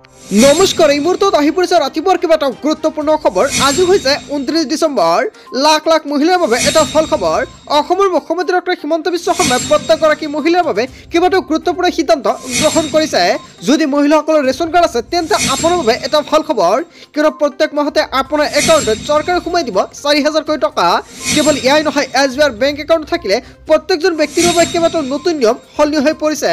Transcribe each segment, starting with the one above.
নমস্কাৰ এই মুহূৰ্তত আহি পৰিছে ৰাতিপুৱাৰ কেইবাটাও গুৰুত্বপূৰ্ণ খবৰ। আজি হৈছে 29 ডিচেম্বৰ। লাখ লাখ মহিলাৰ বাবে এটা ভাল খবৰ। অসমৰ মুখ্যমন্ত্ৰী ডক্টৰ হিমন্ত বিশ্ব শৰ্মাই প্ৰত্যেকগৰাকী মহিলাৰ বাবে কেইবাটাও গুৰুত্বপূৰ্ণ সিদ্ধান্ত গ্ৰহণ কৰিছে। যদি মহিলাসকলৰ ৰেচন কাৰ্ড আছে তেন্তে আপোনাৰ বাবে এটা ভাল খবৰ, কিয়নো প্ৰত্যেক মাহতে আপোনাৰ একাউণ্টত চৰকাৰে সোমাই দিব 4,000 টকা। কেৱল এয়াই নহয়, SBI বেংক একাউণ্ট থাকিলে প্ৰত্যেকজন ব্যক্তিৰ বাবে কেইবাটাও নতুন নিয়ম সলনি হৈ পৰিছে।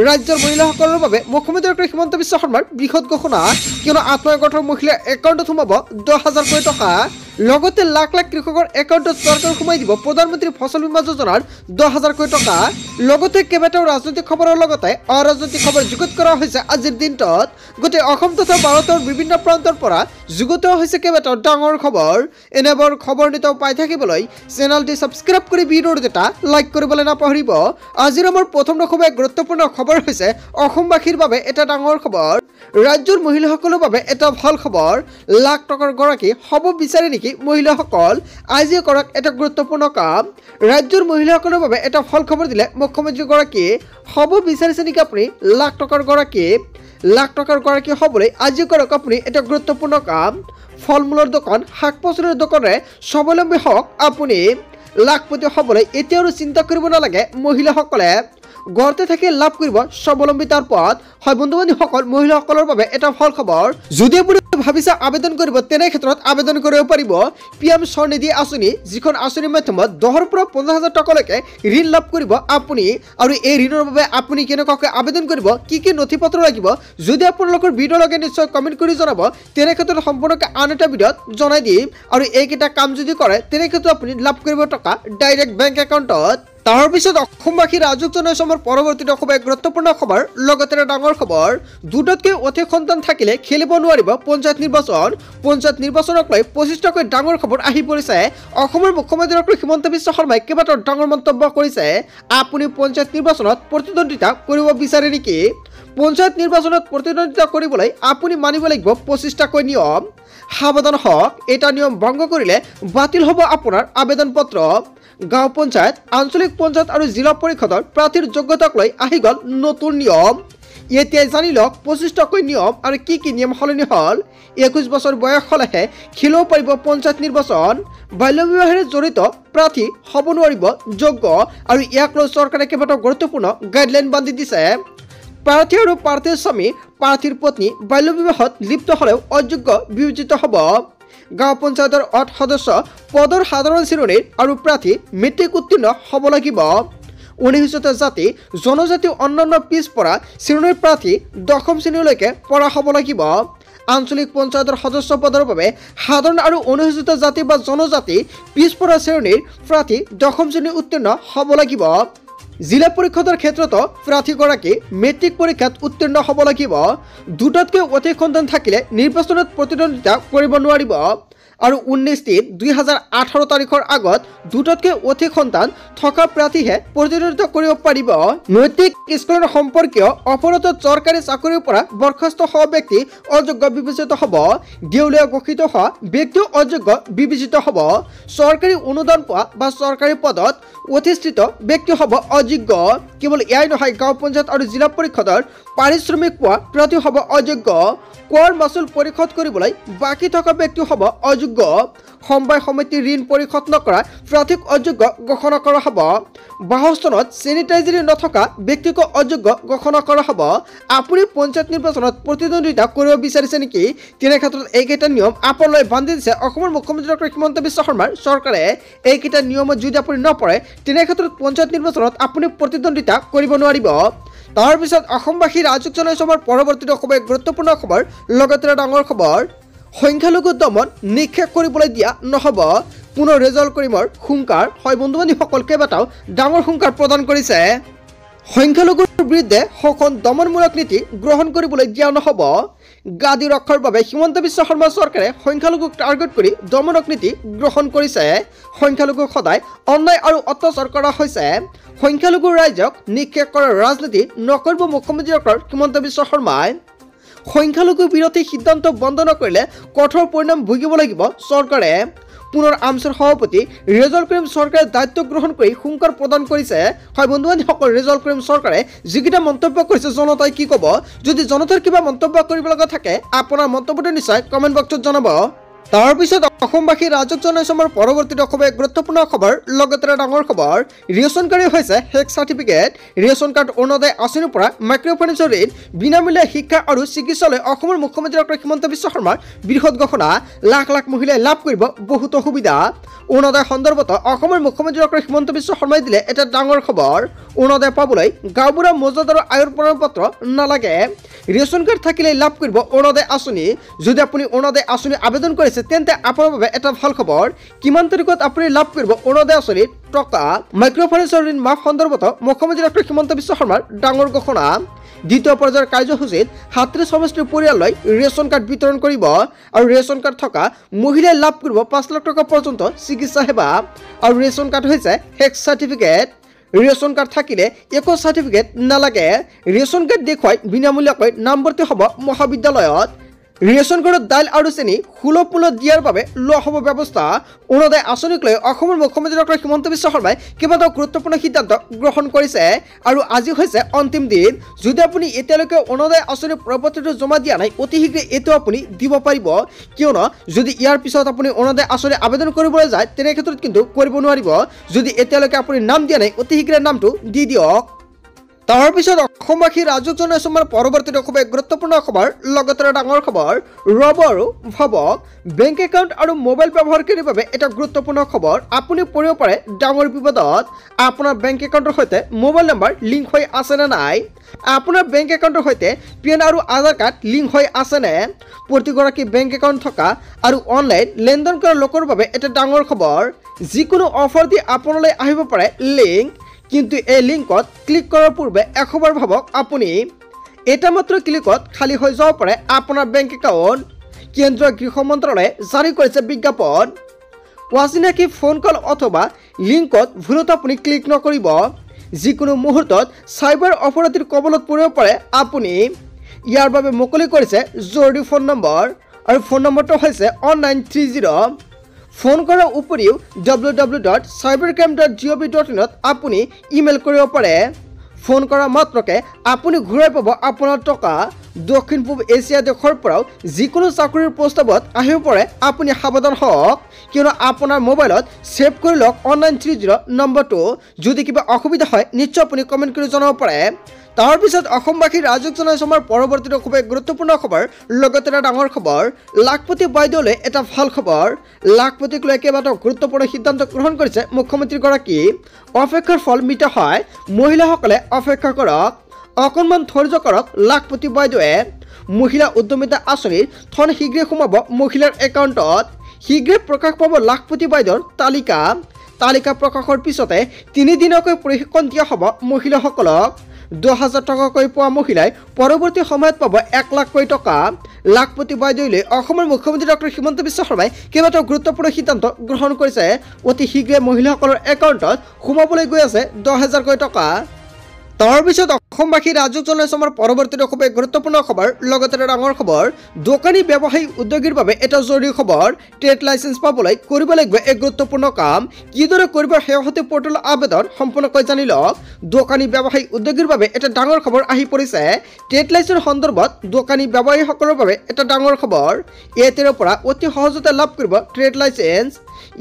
ৰাজ্যৰ মহিলাসকলৰ বাবে মুখ্যমন্ত্ৰী ডক্টৰ হিমন্ত বিশ্ব শৰ্মাৰ বৃহৎ ঘোষণা, কিয়নো আত্মনিৰ্ভৰ মহিলাৰ একাউণ্টত সোমাব 10,000 টকা। লগতে লাখ লাখ কৃষকৰ একাউণ্টত চৰকাৰে সোমাই দিব প্ৰধানমন্ত্ৰী ফচল বীমা যোজনাৰ 10,000 টকা। লগতে কেইবাটাও ৰাজনৈতিক খবৰৰ লগতে অৰাজনৈতিক খবৰ যুগুত কৰা হৈছে আজিৰ দিনটোত। গোটেই অসম তথা ভাৰতৰ বিভিন্ন প্ৰান্তৰ পৰা যুগুত হৈছে কেইবাটাও ডাঙৰ খবৰ। এনেবোৰ খবৰ নিতৌ পাই থাকিবলৈ চেনেলটি ছাবস্ক্ৰাইব কৰি ভিডিঅ'টো এটা লাইক কৰিবলৈ নাপাহৰিব। আজিৰ আমাৰ প্ৰথম খুব গুৰুত্বপূৰ্ণ খবৰ হৈছে অসমবাসীৰ বাবে এটা ডাঙৰ খবৰ। ৰাজ্যৰ মহিলাসকলৰ বাবে এটা ভাল খবৰ। লাখ টকাৰ গৰাকী হ'ব বিচাৰে নেকি মহিলাসকল? আজি কৰক এটা গুৰুত্বপূৰ্ণ কাম। ৰাজ্যৰ মহিলাসকলৰ বাবে এটা ভাল খবৰ দিলে মুখ্যমন্ত্ৰীগৰাকীয়ে। হ'ব বিচাৰিছে নেকি আপুনি লাখ টকাৰ গৰাকী? লাখ টকাৰ গৰাকী হ'বলৈ আজি কৰক আপুনি এটা গুৰুত্বপূৰ্ণ কাম। ফল মূলৰ দোকান, শাক পাচলিৰ দোকানেৰে স্বাৱলম্বী হওক আপুনি। লাখপতি হ'বলৈ এতিয়া আৰু চিন্তা কৰিব নালাগে মহিলাসকলে। ঘৰতে থাকি লাভ কৰিব স্বাৱলম্বিতাৰ পথ। হয় বন্ধু বান্ধৱীসকল, মহিলাসকলৰ বাবে এটা ভাল খবৰ। যদি আপুনি ভাবিছে আবেদন কৰিব, তেনে ক্ষেত্ৰত আবেদন কৰিব পাৰিব PM স্বনিধি আঁচনি, যিখন আঁচনিৰ মাধ্যমত 10,000 পৰা 50,000 টকালৈকে ঋণ লাভ কৰিব আপুনি। আৰু এই ঋণৰ বাবে আপুনি কেনেকুৱাকৈ আবেদন কৰিব, কি কি নথি পত্ৰ লাগিব, যদি আপোনালোকৰ ভিডিঅ' লাগে নিশ্চয় কমেণ্ট কৰি জনাব। তেনে ক্ষেত্ৰত সম্পূৰ্ণকৈ আন এটা ভিডিঅ'ত জনাই দিম। আৰু এইকেইটা কাম যদি কৰে তেনে ক্ষেত্ৰত আপুনি লাভ কৰিব টকা ডাইৰেক্ট বেংক একাউণ্টত। তাৰ পিছত অসমবাসী ৰাজুক জনাইছে আমাৰ পৰৱৰ্তী খুব গুৰুত্বপূৰ্ণ খবৰ, লগতে ডাঙৰ খবৰ। দুটাতকৈ অধিক সন্তান থাকিলে খেলিব নোৱাৰিব পঞ্চায়ত নিৰ্বাচন। পঞ্চায়ত নিৰ্বাচনক লৈ 25টাকৈ ডাঙৰ খবৰ আহি পৰিছে। অসমৰ মুখ্যমন্ত্ৰী ডক্টৰ হিমন্ত বিশ্ব শৰ্মাই কেইবাটাও ডাঙৰ মন্তব্য কৰিছে। আপুনি পঞ্চায়ত নিৰ্বাচনত প্ৰতিদ্বন্দ্বিতা কৰিব বিচাৰে নেকি? পঞ্চায়ত নিৰ্বাচনত প্ৰতিদ্বন্দ্বিতা কৰিবলৈ আপুনি মানিব লাগিব 25টাকৈ নিয়ম। সাৱধান হওক, এটা নিয়ম ভংগ কৰিলে বাতিল হ'ব আপোনাৰ আবেদন পত্ৰ। গাঁও পঞ্চায়ত, আঞ্চলিক পঞ্চায়ত আৰু জিলা পৰিষদৰ প্ৰাৰ্থীৰ যোগ্যতাক লৈ আহি গ'ল নতুন নিয়ম। এতিয়াই জানি লওক 25টাকৈ নিয়ম আৰু কি কি নিয়ম সলনি হ'ল। 21 বছৰ বয়স হ'লেহে খেলিব পাৰিব পঞ্চায়ত নিৰ্বাচন। বাল্য বিবাহেৰে জড়িত প্ৰাৰ্থী হ'ব নোৱাৰিব যোগ্য। আৰু ইয়াক লৈ চৰকাৰে কেইবাটাও গুৰুত্বপূৰ্ণ গাইডলাইন বান্ধি দিছে। প্ৰাৰ্থী আৰু প্ৰাৰ্থীৰ স্বামী, প্ৰাৰ্থীৰ পত্নী বাল্য বিবাহত লিপ্ত হ'লেও অযোগ্য বিবেচিত হ'ব। গাঁও পঞ্চায়তৰ 8 সদস্য পদৰ সাধাৰণ শ্ৰেণীৰ আৰু প্ৰাৰ্থী মেট্ৰিক উত্তীৰ্ণ হ'ব লাগিব। অনুসূচিত জাতি, জনজাতি, অন্যান্য পিছপৰা শ্ৰেণীৰ প্ৰাৰ্থী 10ম শ্ৰেণীলৈকে পঢ়া হ'ব লাগিব। আঞ্চলিক পঞ্চায়তৰ সদস্য পদৰ বাবে সাধাৰণ আৰু অনুসূচিত জাতি বা জনজাতি পিছপৰা শ্ৰেণীৰ প্ৰাৰ্থী 10ম শ্ৰেণী উত্তীৰ্ণ হ'ব লাগিব। জিলা পৰিষদৰ ক্ষেত্ৰতো প্ৰাৰ্থীগৰাকী মেট্ৰিক পৰীক্ষাত উত্তীৰ্ণ হ'ব লাগিব। দুটাতকৈ অধিক সন্তান থাকিলে নিৰ্বাচনত প্ৰতিদ্বন্দ্বিতা কৰিব নোৱাৰিব। আৰু 19/3/2018 তাৰিখৰ আগত দুটাতকৈ অধিক সন্তান থকা প্ৰাৰ্থীহে প্ৰতিদ্বন্দ্বিতা কৰিব পাৰিব। নৈতিক স্খলন সম্পৰ্কীয় অপৰাধত চৰকাৰী চাকৰিৰ পৰা বৰ্খাস্ত হোৱা ব্যক্তি অযোগ্য বিবেচিত হ'ব। দেউলীয়া ঘোষিত হোৱা ব্যক্তিও অযোগ্য বিবেচিত হ'ব। চৰকাৰী অনুদান পোৱা বা চৰকাৰী পদত অধিষ্ঠিত ব্যক্তি হ'ব অযোগ্য। কেৱল এয়াই নহয়, গাঁও পঞ্চায়ত আৰু জিলা পৰিষদৰ পাৰিশ্ৰমিক পোৱা প্ৰাৰ্থী হ'ব অযোগ্য। কৰ মাচুল পৰিশোধ কৰিবলৈ বাকী থকা ব্যক্তি হ'ব অযোগ্য। সমবায় সমিতিৰ ঋণ পৰিশোধ নকৰা প্ৰাৰ্থীক অযোগ্য ঘোষণা কৰা হ'ব। বাসস্থানত চেনিটাইজাৰী নথকা ব্যক্তিক অযোগ্য ঘোষণা কৰা হ'ব। আপুনি পঞ্চায়ত নিৰ্বাচনত প্ৰতিদ্বন্দ্বিতা কৰিব বিচাৰিছে নেকি? তেনে ক্ষেত্ৰত এইকেইটা নিয়ম আপোনালৈ বান্ধি দিছে অসমৰ মুখ্যমন্ত্ৰী ডক্টৰ হিমন্ত বিশ্ব শৰ্মাৰ চৰকাৰে। এইকেইটা নিয়মত যদি আপুনি নপৰে তেনে ক্ষেত্ৰত পঞ্চায়ত নিৰ্বাচনত আপুনি প্ৰতিদ্বন্দ্বিতা কৰিব নোৱাৰিব। তাৰপিছত অসমবাসী ৰাজুক জনাইছে আমাৰ পৰৱৰ্তী খুব গুৰুত্বপূৰ্ণ খবৰ, লগতে ডাঙৰ খবৰ। সংখ্যালঘু দমন নিক্ষেপ কৰিবলৈ দিয়া নহ'ব, পুনৰ ৰেজাল্ট কৰিমৰ হুংকাৰ। হয় বন্ধু বান্ধৱীসকল, কেইবাটাও ডাঙৰ হুংকাৰ প্ৰদান কৰিছে। সংখ্যালঘুৰ বিৰুদ্ধে শোষণ দমনমূলক নীতি গ্ৰহণ কৰিবলৈ দিয়া নহ'ব। গাদী ৰক্ষাৰ বাবে হিমন্ত বিশ্ব শৰ্মা চৰকাৰে সংখ্যালঘুক টাৰ্গেট কৰি দমনক নীতি গ্ৰহণ কৰিছে। সংখ্যালঘুক সদায় অন্যায় আৰু অত্যাচাৰ কৰা হৈছে। সংখ্যালঘু ৰাইজক নিক্ষেপ কৰাৰ ৰাজনীতি নকৰিব মুখ্যমন্ত্ৰী ডক্টৰ হিমন্ত বিশ্ব শৰ্মাই। সংখ্যালঘু বিৰোধী সিদ্ধান্ত বন্ধ নকৰিলে কঠোৰ পৰিণাম ভুগিব লাগিব চৰকাৰে। পুনৰ আমছৰ সভাপতি ৰেজাউল কৰিম চৰকাৰে দায়িত্ব গ্ৰহণ কৰি হুংকাৰ প্ৰদান কৰিছে। হয় বন্ধু বান্ধৱীসকল, ৰেজাউল কৰিম চৰকাৰে যিকেইটা মন্তব্য কৰিছে জনতাই কি ক'ব? যদি জনতাৰ কিবা মন্তব্য কৰিব লগা থাকে আপোনাৰ মন্তব্যটো নিশ্চয় কমেণ্ট বক্সত জনাব। তাৰপিছত অসমবাসী ৰাজক জনাইছে আমাৰ পৰৱৰ্তী অসমে গুৰুত্বপূৰ্ণ খবৰ, লগতে ডাঙৰ খবৰ। ৰেচন কাৰ্ডে হৈছে হেক চাৰ্টিফিকেট। ৰেচন কাৰ্ড অৰুণোদয় আঁচনিৰ পৰা মাইক্ৰ' ফাইনেন্সৰ ঋণ, বিনামূলীয়া শিক্ষা আৰু চিকিৎসালয়। অসমৰ মুখ্যমন্ত্ৰী ডক্টৰ হিমন্ত বিশ্ব শৰ্মাৰ বৃহৎ ঘোষণা, লাখ লাখ মহিলাই লাভ কৰিব বহুতো সুবিধা। অৰুণোদয় সন্দৰ্ভত অসমৰ মুখ্যমন্ত্ৰী ডক্টৰ হিমন্ত বিশ্ব শৰ্মাই দিলে এটা ডাঙৰ খবৰ। অৰুণোদয় পাবলৈ গাঁওবুঢ়া মৌজাদাৰৰ আয়ৰ প্ৰমাণপত্ৰ নালাগে। ৰেচন কাৰ্ড থাকিলেই লাভ কৰিব অৰুণোদয় আঁচনি। যদি আপুনি অৰুণোদয় আঁচনি আবেদন কৰিছে তেন্তে আপোনাৰ বাবে এটা ভাল খবৰ। কিমান তাৰিখত আপুনি লাভ কৰিব অৰুণোদয় আঁচনিৰ টকা? মাইক্ৰ' ফাইনেন্সৰ ঋণ মাফ সন্দৰ্ভত মুখ্যমন্ত্ৰী ডক্টৰ হিমন্ত বিশ্ব শৰ্মাৰ ডাঙৰ ঘোষণা। দ্বিতীয় পৰ্যায়ৰ কাৰ্যসূচীত ৩৭ সমষ্টিৰ পৰিয়াললৈ ৰেচন কাৰ্ড বিতৰণ কৰিব আৰু ৰেচন কাৰ্ড থকা মহিলাই লাভ কৰিব ৫ লাখ টকা পৰ্যন্ত চিকিৎসা সেৱা। আৰু ৰেচন কাৰ্ড হৈছে হেক চাৰ্টিফিকেট। ৰেচন কাৰ্ড থাকিলে একো চাৰ্টিফিকেট নালাগে। ৰেচন কাৰ্ড দেখুৱাই বিনামূলীয়াকৈ নামভৰ্তি হ'ব মহাবিদ্যালয়ত। ৰেচন কাৰ্ডত দাইল আৰু চেনি সুলভ মূল্যত দিয়াৰ বাবে লোৱা হ'ব ব্যৱস্থা। অৰুণোদয় আঁচনিক লৈ অসমৰ মুখ্যমন্ত্ৰী ডক্টৰ হিমন্ত বিশ্ব শৰ্মাই কেইবাটাও গুৰুত্বপূৰ্ণ সিদ্ধান্ত গ্ৰহণ কৰিছে আৰু আজি হৈছে অন্তিম দিন। যদি আপুনি এতিয়ালৈকে অৰুণোদয় আঁচনিৰ প্ৰপত্ৰটো জমা দিয়া নাই, অতি শীঘ্ৰে এইটো আপুনি দিব পাৰিব। কিয়নো যদি ইয়াৰ পিছত আপুনি অৰুণোদয় আঁচনি আবেদন কৰিবলৈ যায় তেনে ক্ষেত্ৰত কিন্তু কৰিব নোৱাৰিব। যদি এতিয়ালৈকে আপুনি নাম দিয়া নাই, অতি শীঘ্ৰে নামটো দি দিয়ক। তাৰপিছত অসমবাসী ৰাজক জনাইছে আমাৰ পৰৱৰ্তী খুব গুৰুত্বপূৰ্ণ খবৰ, লগতে ডাঙৰ খবৰ। ৰ'ব আৰু ভাবক, বেংক একাউণ্ট আৰু মোবাইল ব্যৱহাৰকাৰীৰ বাবে এটা গুৰুত্বপূৰ্ণ খবৰ। আপুনি পৰিব পাৰে ডাঙৰ বিপদত। আপোনাৰ বেংক একাউণ্টৰ সৈতে মোবাইল নম্বৰ লিংক হৈ আছে নে নাই? আপোনাৰ বেংক একাউণ্টৰ সৈতে পেন আৰু আধাৰ কাৰ্ড লিংক হৈ আছেনে? প্ৰতিগৰাকী বেংক একাউণ্ট থকা আৰু অনলাইন লেনদেন কৰা লোকৰ বাবে এটা ডাঙৰ খবৰ। যিকোনো অফাৰ দি আপোনালৈ আহিব পাৰে লিংক, কিন্তু এই লিংকত ক্লিক কৰাৰ পূৰ্বে এশবাৰ ভাবক আপুনি। এটা মাত্ৰ ক্লিকত খালী হৈ যাব পাৰে আপোনাৰ বেংক একাউণ্ট। কেন্দ্ৰীয় গৃহ মন্ত্ৰালয়ে জাৰি কৰিছে বিজ্ঞাপন। অচিনাকি ফোন কল অথবা লিংকত ভুলত আপুনি ক্লিক নকৰিব। যিকোনো মুহূৰ্তত চাইবাৰ অপৰাধীৰ কবলত পৰিব পাৰে আপুনি। ইয়াৰ বাবে মুকলি কৰিছে জৰুৰী ফোন নম্বৰ, আৰু ফোন নম্বৰটো হৈছে 1930। ফোন কৰাৰ উপৰিও www.cybercrime.gov.in আপুনি ইমেইল কৰিব পাৰে। ফোন কৰা মাত্ৰকে আপুনি ঘূৰাই পাব আপোনাৰ টকা। দক্ষিণ পূব এছিয়া দেশৰ পৰাও যিকোনো চাকৰিৰ প্ৰস্তাৱত আহিব পাৰে আপুনি সাৱধান হওক, কিয়নো আপোনাৰ মোবাইলত ছেভ কৰি লওক 1930 নম্বৰটো। যদি কিবা অসুবিধা হয় নিশ্চয় আপুনি কমেণ্ট কৰি জনাব পাৰে। তাৰপিছত অসমবাসী ৰাজক জনাইছে আমাৰ পৰৱৰ্তী খুব গুৰুত্বপূৰ্ণ খবৰ, লগতে এটা ডাঙৰ খবৰ। লাখপতি বাইদেউলৈ এটা ভাল খবৰ। লাখপতিক লৈ কেইবাটাও গুৰুত্বপূৰ্ণ সিদ্ধান্ত গ্ৰহণ কৰিছে মুখ্যমন্ত্ৰীগৰাকী। অপেক্ষাৰ ফল মিঠা হয়, মহিলাসকলে অপেক্ষা কৰক, অকণমান ধৈৰ্য কৰক। লাখপতি বাইদেৱে মহিলা উদ্যমিতা আঁচনিৰ ধন শীঘ্ৰে সোমাব মহিলাৰ একাউণ্টত। শীঘ্ৰে প্ৰকাশ পাব লাখপতি বাইদেউৰ তালিকা প্ৰকাশৰ পিছতে 3 দিনকৈ প্ৰশিক্ষণ দিয়া হ'ব মহিলাসকলক। 10,000 টকাকৈ পোৱা মহিলাই পৰৱৰ্তী সময়ত পাব 1 লাখকৈ টকা। লাখপতি বাইদেউলৈ অসমৰ মুখ্যমন্ত্ৰী ডক্টৰ হিমন্ত বিশ্ব শৰ্মাই কেইবাটাও গুৰুত্বপূৰ্ণ সিদ্ধান্ত গ্ৰহণ কৰিছে। অতি শীঘ্ৰে মহিলাসকলৰ একাউণ্টত সোমাবলৈ গৈ আছে 10,000কৈ টকা। তাৰপিছত অসমবাসী ৰাজক জনাইছে আমাৰ পৰৱৰ্তী খুব গুৰুত্বপূৰ্ণ খবৰ, লগতে ডাঙৰ খবৰ। দোকানী ব্যৱসায়ী উদ্যোগীৰ বাবে এটা জৰুৰী খবৰ। ট্ৰেড লাইচেন্স পাবলৈ কৰিব লাগিব এক গুৰুত্বপূৰ্ণ কাম। কিদৰে কৰিব শেহতীয়া পৰ্টেল আবেদন সম্পূৰ্ণকৈ জানি লওক। দোকানী ব্যৱসায়ী উদ্যোগীৰ বাবে এটা ডাঙৰ খবৰ আহি পৰিছে। ট্ৰেড লাইচেন্স সন্দৰ্ভত দোকানী ব্যৱসায়ীসকলৰ বাবে এটা ডাঙৰ খবৰ। এতিয়াৰ পৰা অতি সহজতে লাভ কৰিব ট্ৰেড লাইচেন্স।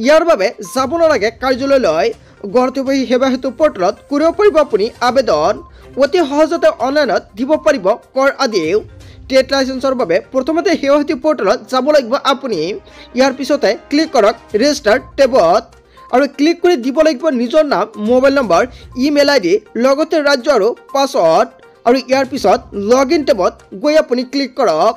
ইয়াৰ বাবে যাব নালাগে কাৰ্যালয়লৈ। গুৱাহাটী সেৱা সেতু পৰ্টেলত কৰিব পাৰিব আপুনি আবেদন। অতি সহজতে অনলাইনত দিব পাৰিব কৰ আদিও। ট্ৰেড লাইচেন্সৰ বাবে প্ৰথমতে সেৱা সেতু পৰ্টেলত যাব লাগিব আপুনি। ইয়াৰ পিছতে ক্লিক কৰক ৰেজিষ্টাৰ টেবত আৰু ক্লিক কৰি দিব লাগিব নিজৰ নাম, মোবাইল নম্বৰ, ইমেইল ID, লগতে ৰাজ্য আৰু পাছৱৰ্ড। আৰু ইয়াৰ পিছত লগ ইন টেবত গৈ আপুনি ক্লিক কৰক।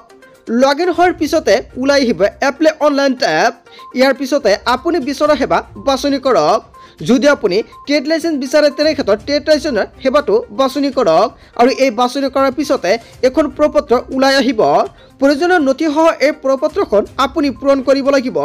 লগ ইন হোৱাৰ পিছতে ওলাই আহিব এপ্লাই অনলাইন টেব। ইয়াৰ পিছতে আপুনি বিচৰা সেৱা বাছনি কৰক। যদি আপুনি ট্ৰেড লাইচেন্স বিচাৰে তেনে ক্ষেত্ৰত ট্ৰেড লাইচেন্সৰ সেৱাটো বাছনি কৰক। আৰু এই বাছনি কৰাৰ পিছতে এখন প্ৰপত্ৰ ওলাই আহিব। প্ৰয়োজনীয় নথিসহ এই প্ৰপত্ৰখন আপুনি পূৰণ কৰিব লাগিব।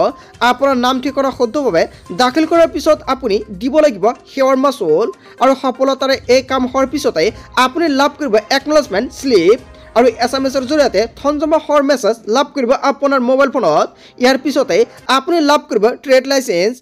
আপোনাৰ নাম ঠিকনা শুদ্ধভাৱে দাখিল কৰাৰ পিছত আপুনি দিব লাগিব সেৱাৰ মাচুল। আৰু সফলতাৰে এই কাম হোৱাৰ পিছতে আপুনি লাভ কৰিব একনলেজমেণ্ট শ্লিপ। আৰু SMS-ৰ জৰিয়তে ধন জমা হোৱাৰ মেছেজ লাভ কৰিব আপোনাৰ মোবাইল ফোনত। ইয়াৰ পিছতে আপুনি লাভ কৰিব ট্ৰেড লাইচেন্স।